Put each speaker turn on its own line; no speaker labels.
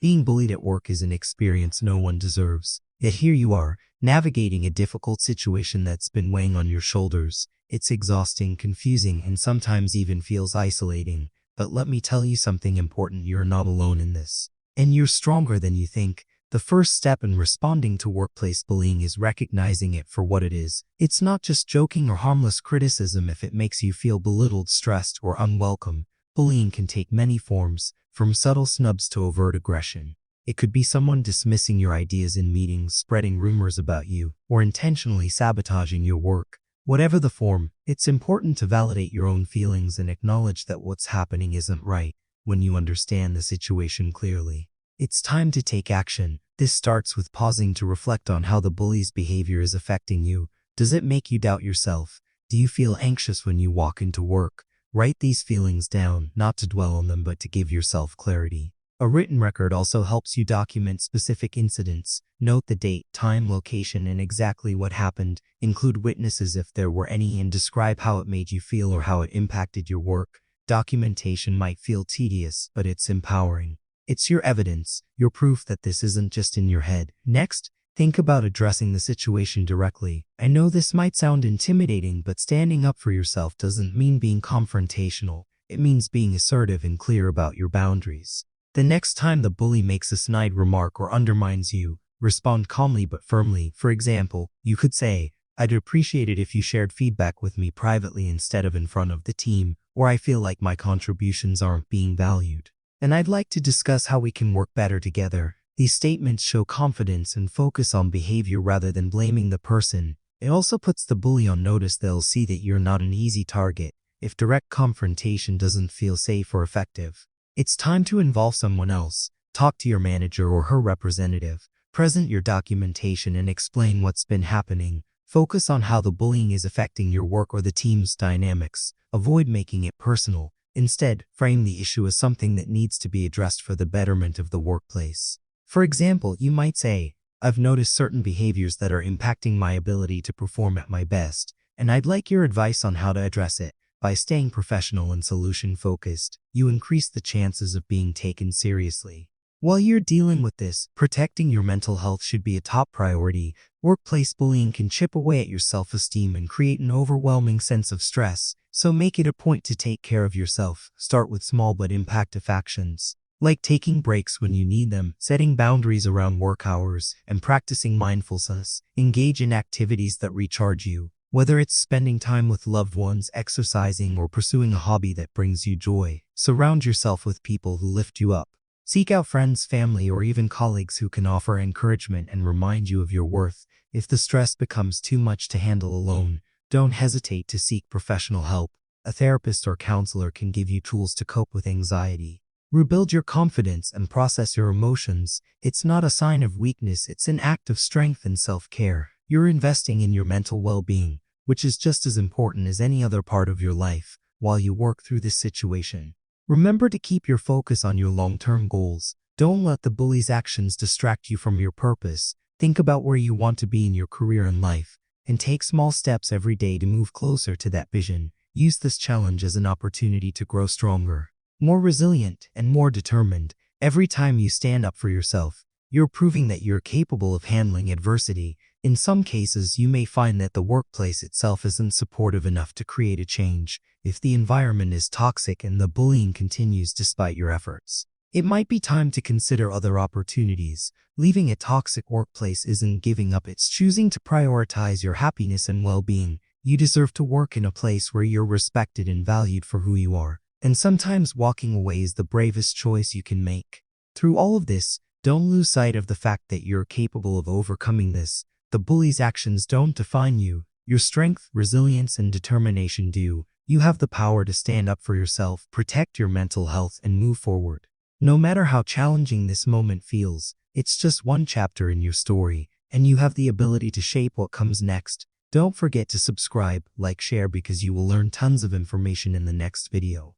Being bullied at work is an experience no one deserves. Yet here you are, navigating a difficult situation that's been weighing on your shoulders. It's exhausting, confusing, and sometimes even feels isolating. But let me tell you something important: you're not alone in this. And you're stronger than you think. The first step in responding to workplace bullying is recognizing it for what it is. It's not just joking or harmless criticism. If it makes you feel belittled, stressed, or unwelcome, bullying can take many forms, from subtle snubs to overt aggression. It could be someone dismissing your ideas in meetings, spreading rumors about you, or intentionally sabotaging your work. Whatever the form, it's important to validate your own feelings and acknowledge that what's happening isn't right. When you understand the situation clearly, it's time to take action. This starts with pausing to reflect on how the bully's behavior is affecting you. Does it make you doubt yourself? Do you feel anxious when you walk into work? Write these feelings down, not to dwell on them but to give yourself clarity. A written record also helps you document specific incidents. Note the date, time, location, and exactly what happened. Include witnesses if there were any, and describe how it made you feel or how it impacted your work. Documentation might feel tedious, but it's empowering. It's your evidence, your proof that this isn't just in your head. Next, think about addressing the situation directly. I know this might sound intimidating, but standing up for yourself doesn't mean being confrontational. It means being assertive and clear about your boundaries. The next time the bully makes a snide remark or undermines you, respond calmly but firmly. For example, you could say, "I'd appreciate it if you shared feedback with me privately instead of in front of the team," or "I feel like my contributions aren't being valued, and I'd like to discuss how we can work better together." These statements show confidence and focus on behavior rather than blaming the person. It also puts the bully on notice. They'll see that you're not an easy target if direct confrontation doesn't feel safe or effective. It's time to involve someone else. Talk to your manager or her representative. Present your documentation and explain what's been happening. Focus on how the bullying is affecting your work or the team's dynamics. Avoid making it personal. Instead, frame the issue as something that needs to be addressed for the betterment of the workplace. For example, you might say, "I've noticed certain behaviors that are impacting my ability to perform at my best, and I'd like your advice on how to address it." By staying professional and solution-focused, you increase the chances of being taken seriously. While you're dealing with this, protecting your mental health should be a top priority. Workplace bullying can chip away at your self-esteem and create an overwhelming sense of stress, so make it a point to take care of yourself. Start with small but impactful actions, like taking breaks when you need them, setting boundaries around work hours, and practicing mindfulness. Engage in activities that recharge you. Whether it's spending time with loved ones, exercising, or pursuing a hobby that brings you joy, surround yourself with people who lift you up. Seek out friends, family, or even colleagues who can offer encouragement and remind you of your worth. If the stress becomes too much to handle alone, don't hesitate to seek professional help. A therapist or counselor can give you tools to cope with anxiety. Rebuild your confidence and process your emotions. It's not a sign of weakness, it's an act of strength and self-care. You're investing in your mental well-being, which is just as important as any other part of your life. While you work through this situation, remember to keep your focus on your long-term goals. Don't let the bully's actions distract you from your purpose. Think about where you want to be in your career and life, and take small steps every day to move closer to that vision. Use this challenge as an opportunity to grow stronger, more resilient, and more determined. Every time you stand up for yourself, you're proving that you're capable of handling adversity. In some cases, you may find that the workplace itself isn't supportive enough to create a change. If the environment is toxic and the bullying continues despite your efforts, it might be time to consider other opportunities. Leaving a toxic workplace isn't giving up, it's choosing to prioritize your happiness and well-being. You deserve to work in a place where you're respected and valued for who you are, and sometimes walking away is the bravest choice you can make. Through all of this, don't lose sight of the fact that you're capable of overcoming this. The bully's actions don't define you. Your strength, resilience, and determination do. You have the power to stand up for yourself, protect your mental health, and move forward. No matter how challenging this moment feels, it's just one chapter in your story, and you have the ability to shape what comes next. Don't forget to subscribe, like, share, because you will learn tons of information in the next video.